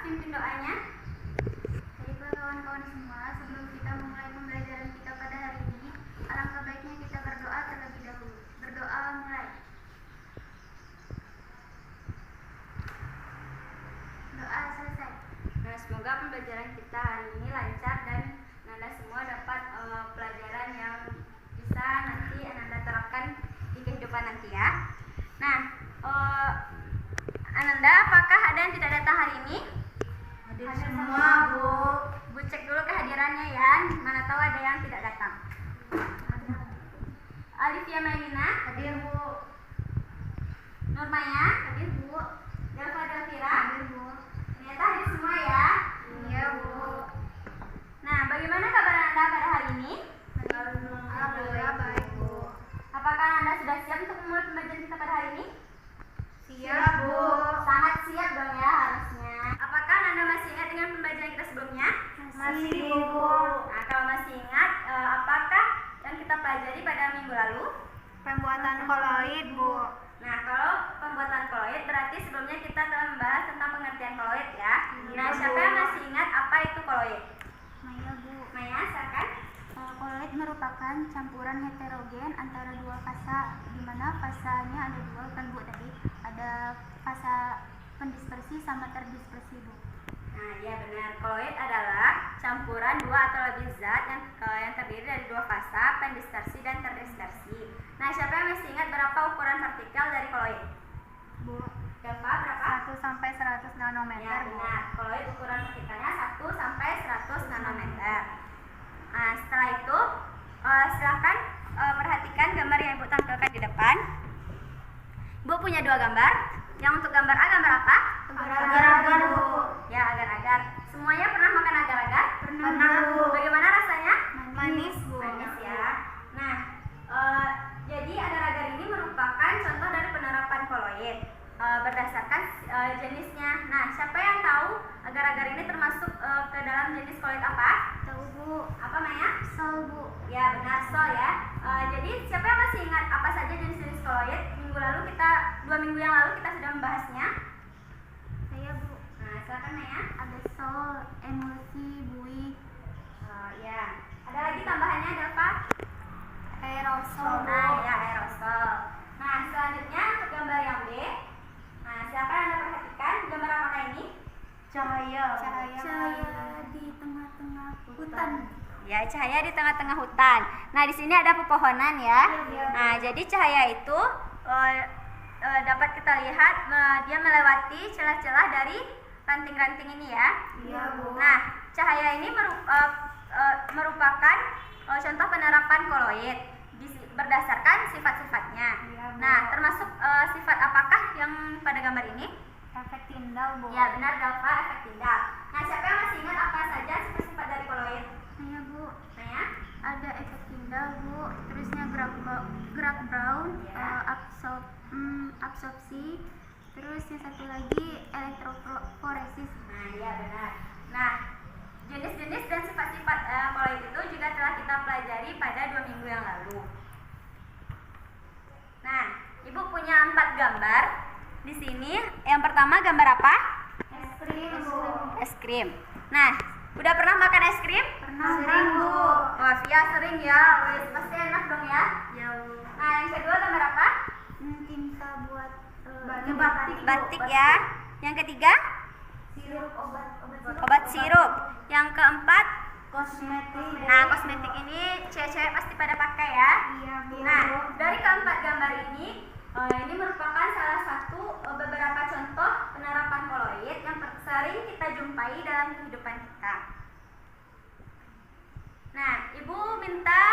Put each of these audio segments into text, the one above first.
pimpin doanya. Baiklah kawan-kawan semua, sebelum kita memulai pembelajaran kita pada hari ini, alangkah baiknya kita berdoa terlebih dahulu. Berdoa mulai. Doa selesai. Nah, semoga pembelajaran kita hari ini lancar dan Ananda semua dapat pelajaran yang bisa nanti Ananda terapkan di kehidupan nanti ya. Nah, Ananda, apakah ada yang tidak datang hari ini? Hadir semua, Bu. Bu cek dulu kehadirannya ya. Mana tahu ada yang tidak datang. Alifia Mailina, Hadir, Bu. Nurmaya, Hadir, Bu. Delva Delvira, Hadir, Bu. ternyata hadir semua ya. Iya, Bu. Nah, bagaimana kabar Anda pada hari ini? Alhamdulillah baik, Bu. Apakah Anda sudah siap untuk memulai pembelajaran kita pada hari ini? Siap, Bu. Sangat siap dong ya harusnya. Apakah Anda masih ingat dengan pembelajaran kita sebelumnya? Masih, Bu. Nah, kalau masih ingat, apakah yang kita pelajari pada minggu lalu? Pembuatan koloid, Bu. Nah, kalau pembuatan koloid berarti sebelumnya kita telah membahas tentang pengertian koloid ya. Nah, Iya, siapa Bu. yang masih ingat apa itu koloid? Maya, Bu. Maya, silakan. Koloid merupakan campuran heterogen antara dua fasa, di mana fasanya ada dua kan, Bu, tadi. Ada fasa pendispersi sama terdispersi, Bu. Nah, ya benar. Koloid adalah campuran dua atau lebih zat yang terdiri dari dua fasa, pendispersi dan terdispersi. Nah, siapa yang masih ingat berapa ukuran vertikal dari koloid? Bu, Delva, berapa? 1 sampai 100 nanometer, Ya, Bu. benar. Koloid ukuran vertikalnya 1 sampai 100 nanometer. Nah, setelah itu silakan perhatikan gambar yang Ibu tampilkan di depan. Ibu punya dua gambar. Yang untuk gambar A gambar apa? Agar-agar, Bu. Ya, agar-agar. Semuanya pernah makan agar-agar? Pernah, Bu. Bagaimana rasanya? Manis, Bu. Manis ya. Nah, jadi agar-agar ini merupakan contoh dari penerapan koloid berdasarkan jenisnya. Nah, siapa yang tahu agar-agar ini termasuk ke dalam jenis koloid apa? Tahu, Bu. Apa, Maya? Sol, Bu. Ya, benar, sol ya. Jadi siapa yang masih ingat apa saja jenis-jenis koloid? Dua minggu yang lalu kita sudah membahasnya. Saya, Bu. Nah, silakan Maya. Ada sol, emulsi, buih, Ya. Ada lagi tambahannya Delva? aerosol, Bu. Nah, ya aerosol. Nah, selanjutnya untuk gambar yang B. Nah, silakan Anda perhatikan gambar apakah ini? Cahaya di tengah-tengah hutan. Ya, cahaya di tengah-tengah hutan. Nah, di sini ada pepohonan ya. Iya. Nah, jadi cahaya itu dapat kita lihat dia melewati celah-celah dari ranting-ranting ini ya. Iya, Bu. Nah, cahaya ini merupakan contoh penerapan koloid berdasarkan sifat-sifatnya. Iya, Bu. Nah, termasuk sifat apakah yang pada gambar ini? Efek tindal, Bu. Ya, benar, Delva, efek tindal. Nah, siapa yang masih ingat apa saja sifat-sifat dari koloid? Iya, Bu. Naya? Ada efek tindal, Bu. Terusnya gerak brown, Ya. absorpsi. Terus yang satu lagi elektroforesis. Nah, iya benar. Nah, jenis-jenis dan sifat-sifat koloid itu juga telah kita pelajari pada 2 minggu yang lalu. Nah, Ibu punya 4 gambar. Di sini yang pertama gambar apa? Es krim, Bu. Es krim. Nah, udah pernah makan es krim? Pernah, sering, Bu. Wah, Via sering ya. Wih, pasti enak dong ya. Ya, Bu. Nah, yang kedua gambar apa? Tinta buat Batik, batik ya. Yang ketiga? sirup Obat sirup. Yang keempat? kosmetik. Nah, kosmetik ini cewek-cewek pasti pada pakai ya. Iya, Bu. Nah, dari keempat gambar ini merupakan salah satu beberapa contoh penerapan koloid yang sering kita jumpai dalam kehidupan kita. Nah, Ibu minta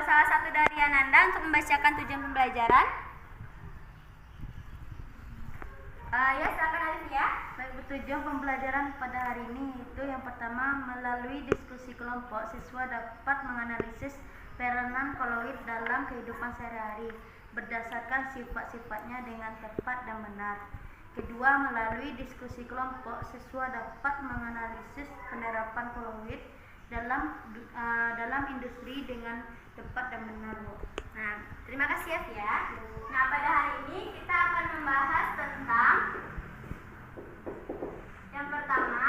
salah satu dari Ananda untuk membacakan tujuan pembelajaran. Ya, silakan Alifia. Baik, tujuan pembelajaran pada hari ini itu yang pertama, melalui diskusi kelompok siswa dapat menganalisis peranan koloid dalam kehidupan sehari-hari berdasarkan sifat-sifatnya dengan tepat dan benar. Kedua, melalui diskusi kelompok siswa dapat menganalisis penerapan koloid dalam industri dengan tepat dan benar, Bu. Nah, terima kasih ya Via. Nah, pada hari ini kita akan membahas tentang yang pertama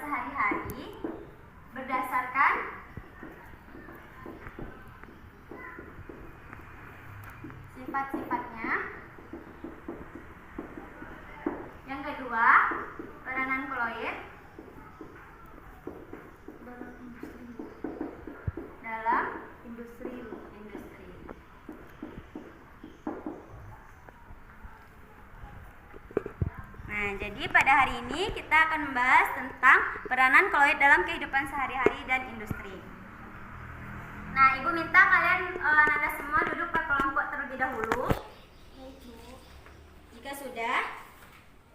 sehari-hari berdasarkan sifat-sifatnya. Yang kedua, peranan koloid dalam industri. Nah, jadi pada hari ini kita akan membahas tentang peranan koloid dalam kehidupan sehari-hari dan industri. Nah, Ibu minta kalian Anda semua duduk per kelompok terlebih dahulu. Jika sudah,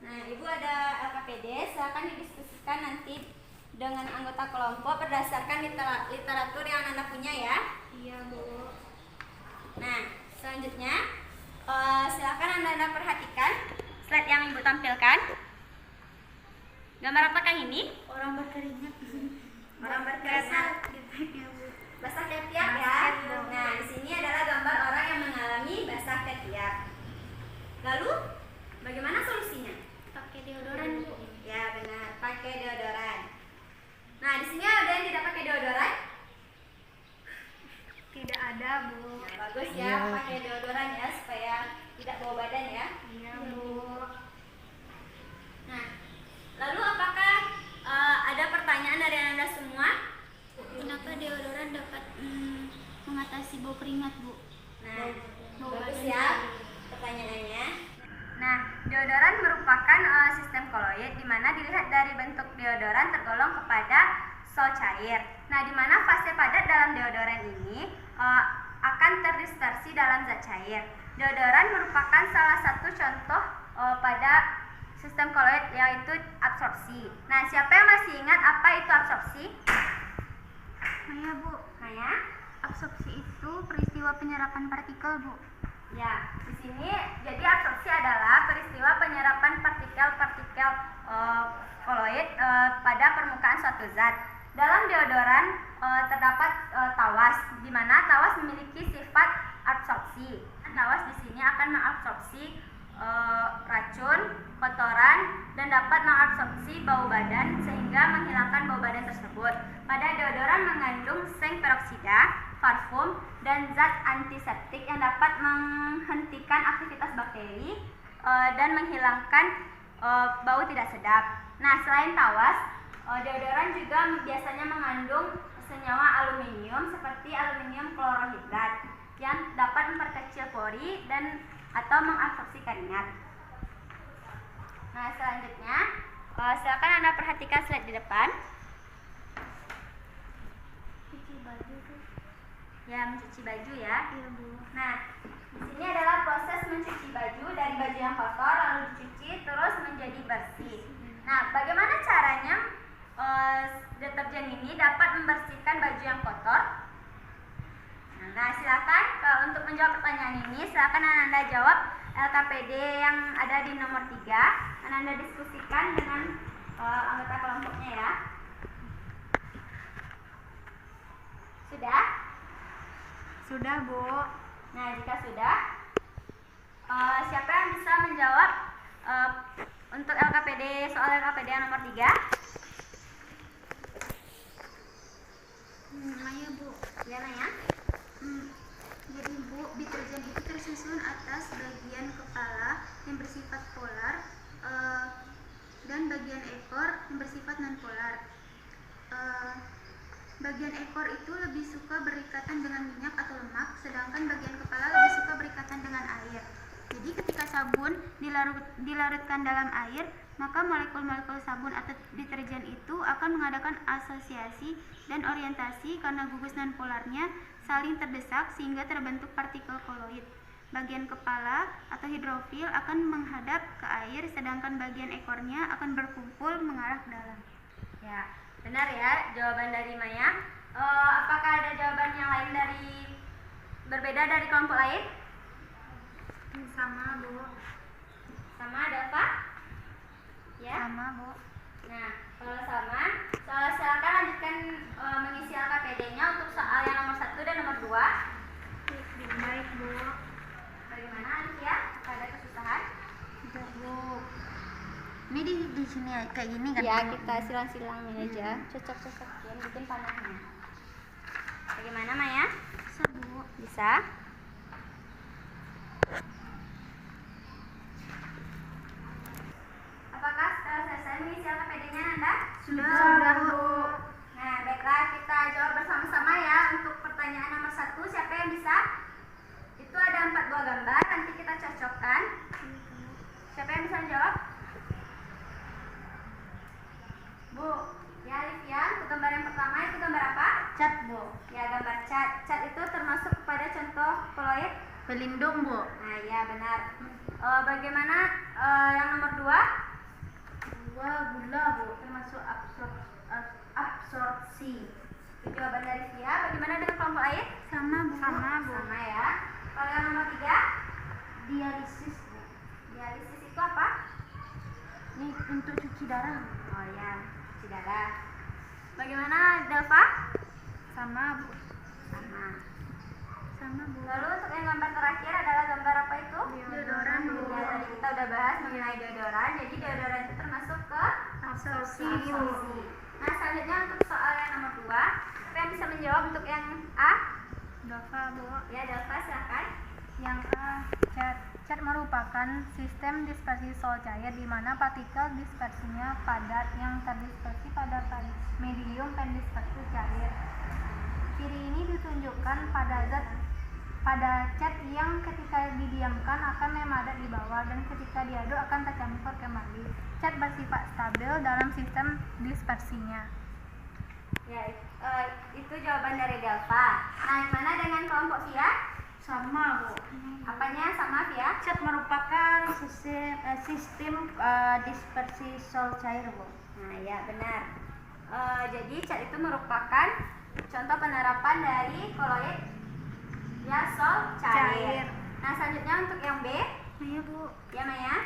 nah Ibu ada LKPD, silakan didiskusikan nanti dengan anggota kelompok berdasarkan literatur yang Anda punya ya. Iya, Bu. Nah, selanjutnya silakan Anda perhatikan slide yang Ibu tampilkan. Gambar apakah ini? Orang berkeringat. Orang berkeringat. Basah ketiak ya. Nah, di sini adalah gambar orang yang mengalami basah ketiak. Lalu, bagaimana solusinya? Pakai deodoran, Bu. Ya, benar, pakai deodoran. Nah, di sini ada yang tidak pakai deodoran? Tidak ada, Bu. Nah, bagus ya, pakai deodoran ya supaya tidak bau badan ya. Iya, Bu. Nah, lalu apakah ada pertanyaan dari Anda semua? Kenapa deodoran dapat mengatasi bau keringat, Bu? Nah, Bau bagus badan. ya pertanyaannya. Nah, deodoran merupakan sistem koloid di mana dilihat dari bentuk deodoran tergolong kepada sol cair. Nah, di mana fase padat dalam deodoran ini akan terdispersi dalam zat cair. Deodoran merupakan salah satu contoh pada sistem koloid yaitu absorpsi. Nah, siapa yang masih ingat apa itu absorpsi? Maya, Bu. Maya? Absorpsi itu peristiwa penyerapan partikel, Bu. Ya, di sini jadi absorpsi adalah peristiwa penyerapan partikel-partikel koloid pada permukaan suatu zat. Dalam deodoran terdapat tawas, di mana tawas memiliki sifat absorpsi. Tawas di sini akan mengabsorpsi racun, kotoran, dan dapat mengabsorpsi bau badan sehingga menghilangkan bau badan tersebut. Pada deodoran mengandung seng peroksida, parfum, dan zat antiseptik yang dapat menghentikan aktivitas bakteri dan menghilangkan bau tidak sedap. Nah, selain tawas, deodoran juga biasanya mengandung senyawa aluminium seperti aluminium klorohidrat yang dapat memperkecil pori dan atau mengabsorpsi keringat. Nah, selanjutnya silakan Anda perhatikan slide di depan. Cuci baju, Bu. Ya, mencuci baju ya. Iya, Bu. Nah, di sini adalah proses mencuci baju dari baju yang kotor lalu dicuci terus menjadi bersih. Nah, bagaimana caranya deterjen ini dapat membersihkan baju yang kotor? Nah, silakan untuk menjawab pertanyaan ini, silakan Anda jawab LKPD yang ada di nomor 3. Anda diskusikan dengan anggota kelompoknya ya. Sudah? Sudah, Bu. Nah, jika sudah, siapa yang bisa menjawab untuk LKPD, soal LKPD yang nomor 3? Maya, Bu. Ya, Naya? Jadi, Bu, deterjen itu tersusun atas bagian kepala yang bersifat polar dan bagian ekor yang bersifat non-polar. Bagian ekor itu lebih suka berikatan dengan minyak atau lemak, sedangkan bagian kepala lebih suka berikatan dengan air. Jadi ketika sabun dilarutkan dalam air, maka molekul-molekul sabun atau deterjen itu akan mengadakan asosiasi dan orientasi karena gugus nonpolarnya saling terdesak sehingga terbentuk partikel koloid. Bagian kepala atau hidrofil akan menghadap ke air, sedangkan bagian ekornya akan berkumpul mengarah ke dalam. Ya, benar ya jawaban dari Maya. Apakah ada jawaban yang lain berbeda dari kelompok lain? Sama, Bu. Sama ada apa? Ya. Sama, Bu. Nah, kalau sama, silakan lanjutkan mengisi LKPD-nya untuk soal yang nomor 1 dan nomor 2. Baik, Bu. Bagaimana Alicia? Ada kesusahan? Tidak, Bu. Ini di sini ya kayak gini kan? Ya, kita silang-silangin aja, cocok-cocokin, bikin panahnya. Bagaimana Maya? Bisa Bu. Bisa? Apakah setelah selesai mengisi LKPD-nya Nanda? Sudah Bu. Nah, baiklah kita jawab bersama-sama ya untuk pertanyaan nomor 1. Siapa yang bisa? Itu ada 4 buah gambar, nanti kita cocokkan. Siapa yang bisa jawab? Bu, ya Alifia, untuk gambar yang pertama itu gambar apa? Cat Bu. Ya, gambar cat. Cat itu termasuk kepada contoh koloid. Pelindung Bu. Nah, ya benar. Bagaimana yang nomor 2? Dua gula Bu, termasuk absorpsi. Itu jawaban dari Via. Bagaimana dengan kelompok lain? Sama Bu. Sama ya. Kalau yang nomor 3? Dialisis Bu. Dialisis itu apa? Ini untuk cuci darah Bu. Oh ya, cuci darah. Bagaimana Delva? Sama Bu. Sama. Sama Bu. Lalu untuk yang gambar terakhir adalah gambar apa itu? Deodoran Bu. Ya, tadi kita udah bahas mengenai deodoran. Jadi deodoran itu termasuk ke Absorpsi. absorpsi. Nah, selanjutnya untuk soal yang nomor 2, siapa yang bisa menjawab untuk yang A? Dova Bu. Ya, Delva silakan. Yang A, cat. Cat merupakan sistem dispersi sol cair di mana partikel dispersinya padat yang terdispersi pada medium pendispersi cair. Ciri ini ditunjukkan pada cat yang ketika didiamkan akan memadat di bawah dan ketika diaduk akan tercampur kembali. Cat bersifat stabil dalam sistem dispersinya. Ya, itu jawaban dari Delva. Nah, gimana dengan kelompok Via? Sama Bu. Apanya sama Via? Cat merupakan sistem dispersi sol cair Bu. Nah, ya benar. Jadi cat itu merupakan contoh penerapan dari koloid ya sol cair. Nah, selanjutnya untuk yang B, Iya Bu. ya Maya.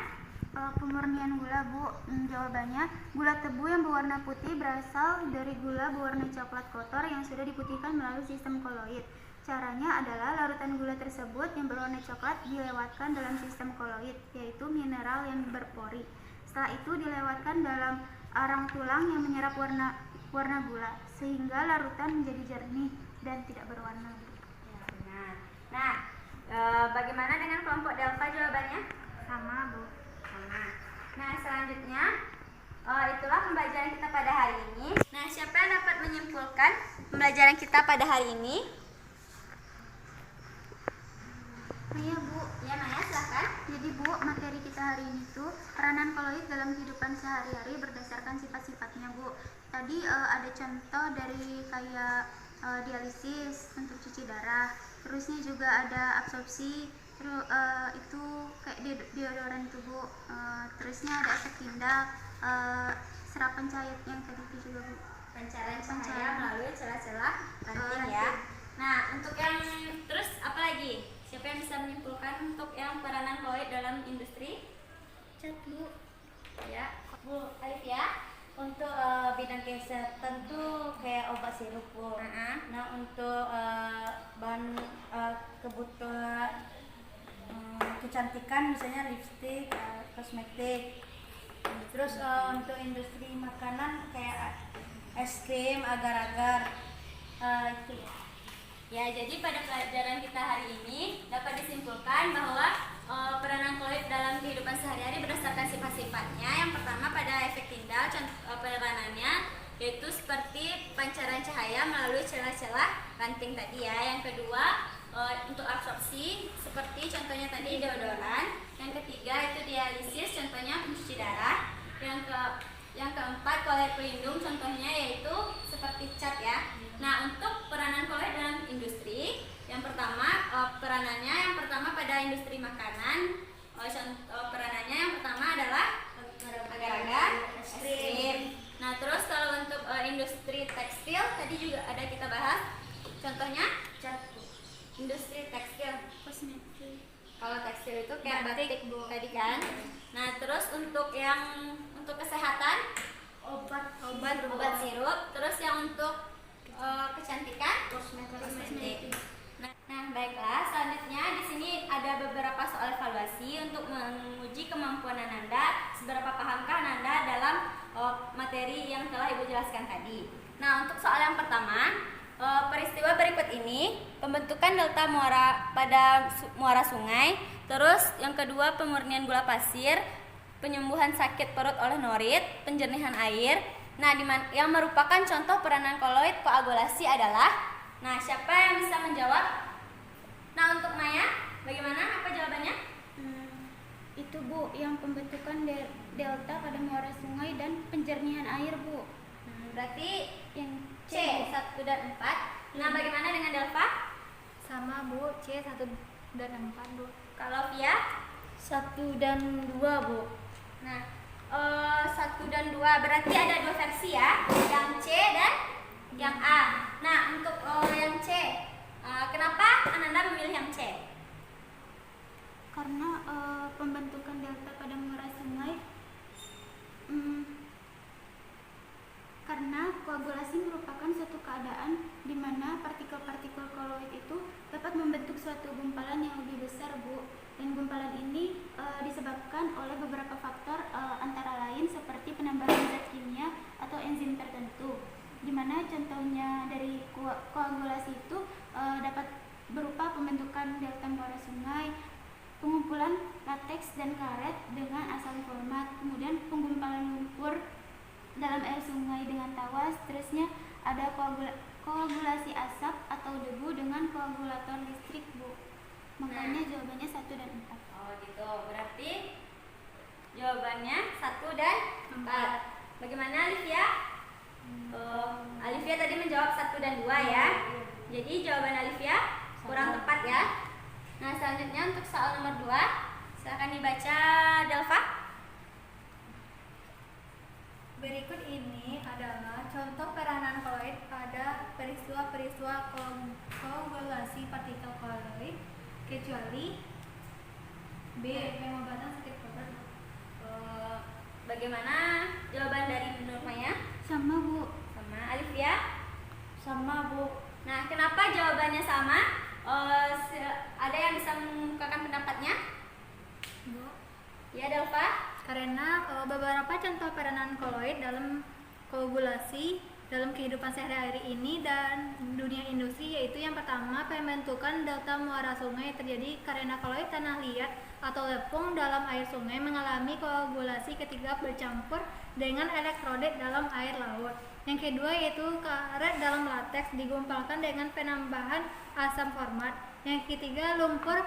Pemurnian gula Bu. Jawabannya, gula tebu yang berwarna putih berasal dari gula berwarna coklat kotor yang sudah diputihkan melalui sistem koloid. Caranya adalah larutan gula tersebut yang berwarna coklat dilewatkan dalam sistem koloid, yaitu mineral yang berpori. Setelah itu dilewatkan dalam arang tulang yang menyerap warna gula, sehingga larutan menjadi jernih dan tidak berwarna. Ya, benar. Nah, bagaimana dengan kelompok Delta jawabannya? Sama Bu. Sama. Nah, selanjutnya itulah pembelajaran kita pada hari ini. Nah, siapa yang dapat menyimpulkan pembelajaran kita pada hari ini? Iya Bu. Ya, Maya, silahkan. Jadi Bu, materi kita hari ini tuh peranan koloid dalam kehidupan sehari-hari berdasarkan sifat-sifatnya Bu. Tadi ada contoh dari kayak dialisis untuk cuci darah, terusnya juga ada absorpsi, terus itu kayak deodoran itu Bu. Terusnya ada efek tindak, serapan cair yang tadi itu juga Bu. Pencarian cahaya melalui celah-celah ranting ya. Nah, untuk yang terus apa lagi? Siapa yang bisa menyimpulkan untuk yang peranan koloid dalam industri? Cat Bu. Ya, Bu Alif ya. Untuk bidang kesehatan tuh kayak obat sirup Bu. Nah untuk bahan kebutuhan kecantikan misalnya lipstik, kosmetik. Terus untuk industri makanan kayak es krim, agar-agar itu. Ya, jadi pada pelajaran kita hari ini dapat disimpulkan bahwa peranan koloid dalam kehidupan sehari-hari berdasarkan sifat-sifatnya. Yang pertama pada efek Tyndall, peranannya yaitu seperti pancaran cahaya melalui celah-celah ranting tadi ya. Yang kedua untuk absorpsi seperti contohnya tadi deodoran. Yang ketiga itu dialisis, contohnya pencuci darah. Yang keempat koloid pelindung, contohnya yaitu seperti cat ya. Nah, untuk peranan koloid dalam industri, yang pertama peranannya pada industri makanan. Peranannya yang pertama adalah agar-agar es krim. Nah, terus kalau untuk industri tekstil tadi juga ada kita bahas. Contohnya cat. Industri tekstil, Kosmetik. kalau tekstil itu kayak batik Bu tadi kan. Nah, terus untuk kesehatan obat sirup, terus yang untuk kecantikan kosmetik. Nah, baiklah, selanjutnya di sini ada beberapa soal evaluasi untuk menguji kemampuan Ananda, seberapa pahamkah Ananda dalam materi yang telah Ibu jelaskan tadi. Nah, untuk soal yang pertama, peristiwa berikut ini pembentukan delta muara pada muara sungai, terus yang kedua pemurnian gula pasir, penyembuhan sakit perut oleh norit, penjernihan air. Nah, yang merupakan contoh peranan koloid koagulasi adalah, nah, siapa yang bisa menjawab? Nah, untuk Maya, bagaimana? Apa jawabannya? Itu Bu, yang pembentukan delta pada muara sungai dan penjernihan air Bu. Berarti Yang C 1 dan 4. Nah, bagaimana dengan Delva? Sama Bu, C 1 dan 4 Bu. Kalau Via? 1 dan 2 Bu. Nah, 1 dan 2 berarti ada dua versi ya, yang C dan yang A. Nah, untuk yang C, kenapa Ananda memilih yang C? Karena pembentukan delta pada muara sungai, karena koagulasi merupakan suatu keadaan di mana partikel-partikel koloid itu dapat membentuk suatu gumpalan yang lebih besar Bu. Dan gumpalan ini disebabkan oleh beberapa faktor, antara lain seperti penambahan zat kimia atau enzim tertentu. Di mana contohnya dari koagulasi itu dapat berupa pembentukan delta muara sungai, pengumpulan lateks dan karet dengan asam format, kemudian penggumpalan lumpur dalam air sungai dengan tawas, terusnya ada koagulasi asap atau debu dengan koagulator listrik Bu. Makanya jawabannya 1 dan 4. Oh gitu, berarti jawabannya 1 dan 4. Bagaimana Alivia? Alivia tadi menjawab 1 dan 2 ya. Jadi jawaban Alivia kurang tepat ya. Nah, selanjutnya untuk soal nomor 2, silakan dibaca Delva. Berikut ini adalah contoh peranan koloid pada peristiwa-peristiwa koagulasi partikel koloid, kecuali B. Pengobatan sakit perut. Bagaimana jawaban dari Nur Maya? Sama Bu. Sama. Alivia? Sama Bu. Nah, kenapa jawabannya sama? Ada yang bisa mengungkapkan pendapatnya? Bu. Ya, Delva? Karena beberapa contoh peranan koloid dalam koagulasi dalam kehidupan sehari-hari ini dan dunia industri, yaitu yang pertama, pembentukan delta muara sungai terjadi karena koloid tanah liat atau lepung dalam air sungai mengalami koagulasi ketika bercampur dengan elektrolit dalam air laut. Yang kedua yaitu karet dalam lateks digumpalkan dengan penambahan asam format. Yang ketiga, lumpur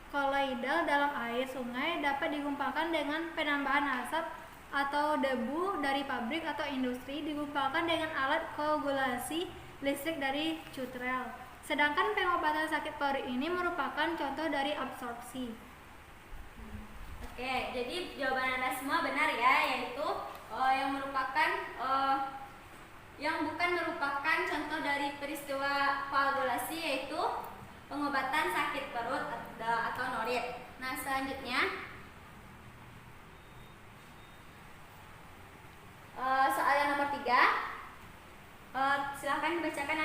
koloidal dalam air sungai dapat digumpalkan dengan penambahan asap atau debu dari pabrik atau industri digumpalkan dengan alat koagulasi listrik dari cutrel. Sedangkan pengobatan sakit perut ini merupakan contoh dari absorpsi. Oke, jadi jawaban Anda semua benar ya, yaitu yang merupakan yang bukan merupakan contoh dari peristiwa koagulasi, yaitu pengobatan sakit perut atau norit. Nah, selanjutnya soal yang nomor 3, silahkan dibacakan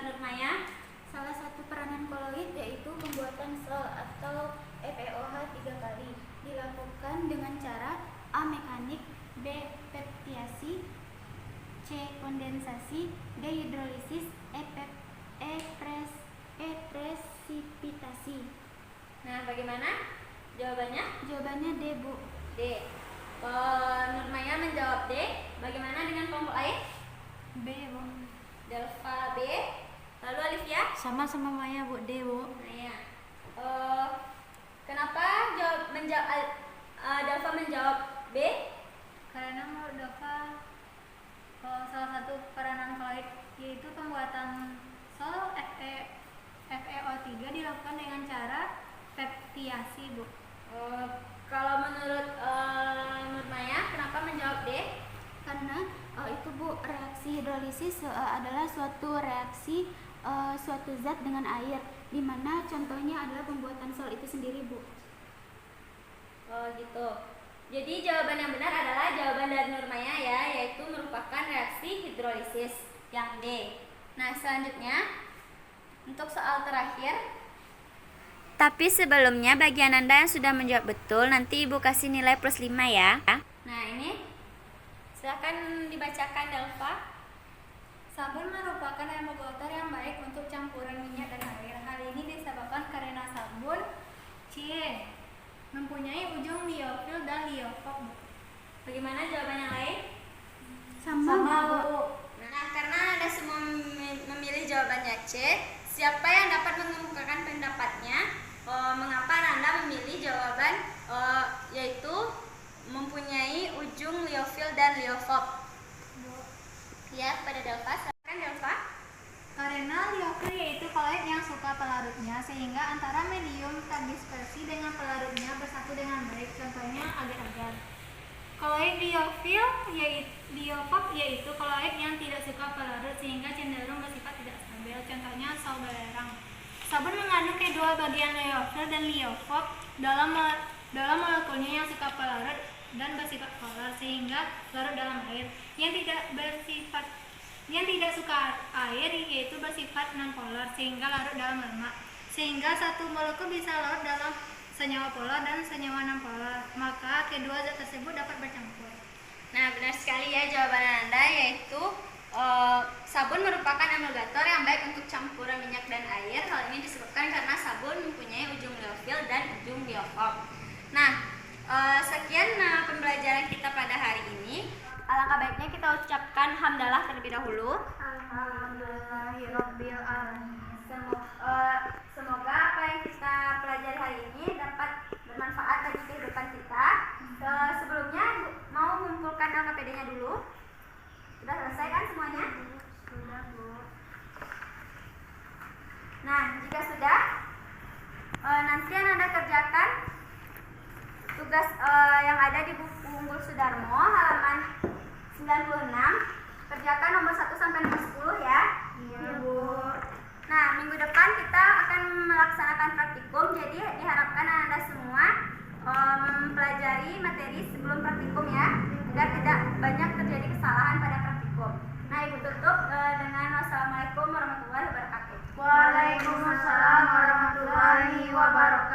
Nur Maya. Salah satu peranan koloid yaitu pembuatan sol atau FeOH 3 kali dilakukan dengan cara A. Mekanik, B. Peptiasi, C. Kondensasi, D. Hidrolisis, E. Presipitasi. Nah, bagaimana jawabannya? Jawabannya D Bu. D. Nur Maya menjawab D. Bagaimana dengan kelompok lain? B, Bu. Delva B. Lalu Alivia? Sama Maya Bu, D Bu. Nah ya. Kenapa Delva menjawab B? Karena menurut Dova salah satu peranan koloid yaitu pembuatan sol FeO3 dilakukan dengan cara peptiasi, Bu. Kalau menurut Nur Maya, kenapa menjawab D? Karena itu Bu, reaksi hidrolisis adalah suatu reaksi suatu zat dengan air, di mana contohnya adalah pembuatan sol itu sendiri Bu. Oh gitu. Jadi jawaban yang benar adalah jawaban dari Nur Maya ya, yaitu merupakan reaksi hidrolisis yang D. Nah, selanjutnya untuk soal terakhir, Tapi sebelumnya bagi Ananda yang sudah menjawab betul, nanti Ibu kasih nilai +5 ya. Nah, ini silakan dibacakan Delva. Sabun merupakan emulgator yang baik untuk campuran minyak dan air. Hal ini disebabkan karena sabun mempunyai ujung liofil dan liofok. Bagaimana jawaban yang lain? Sama, Bu. Nah, karena Anda semua memilih jawabannya C, siapa yang dapat mengemukakan pendapatnya? Mengapa Anda memilih jawaban yaitu mempunyai ujung liofil dan liofok? Ya, pada Delva. Silakan Delva. Karena liofil yaitu koloid yang suka pelarutnya, sehingga antara medium terdispersi dengan pelarutnya bersatu dengan baik. Contohnya agar-agar. Koloid liofok yaitu koloid yang tidak suka pelarut, sehingga cenderung bersifat tidak stabil. Contohnya sauberang. Sabun mengandung kedua bagian liofil dan liofok dalam molekulnya yang suka pelarut dan bersifat polar, sehingga larut dalam air. Yang tidak suka air yaitu bersifat non-polar, sehingga larut dalam lemak. Sehingga satu molekul bisa larut dalam senyawa polar dan senyawa non-polar, maka kedua zat tersebut dapat bercampur. Nah, benar sekali ya jawaban Anda, yaitu sabun merupakan emulgator yang baik untuk campuran minyak dan air. Hal ini disebabkan karena sabun mempunyai ujung liofil dan ujung liofok. Nah, sekian pembelajaran kita pada hari ini. Alangkah baiknya kita ucapkan hamdalah terlebih dahulu. Alhamdulillahirabbil alamin. Semoga apa yang kita pelajari hari ini dapat bermanfaat bagi kehidupan kita. Sebelumnya mau mengumpulkan LKPD-nya dulu. Sudah selesai kan semuanya? Sudah, Bu. Nah, jika sudah, nanti Anda kerjakan tugas yang ada di buku Unggul Sudarmo halaman 96. Kerjakan nomor 1 sampai nomor 10 ya. Iya, Bu. Nah, minggu depan kita akan melaksanakan praktikum. Jadi diharapkan Anda semua mempelajari materi sebelum praktikum ya, agar tidak banyak terjadi kesalahan pada praktikum. Nah, Ibu tutup dengan wassalamualaikum warahmatullahi wabarakatuh. Waalaikumsalam warahmatullahi wabarakatuh.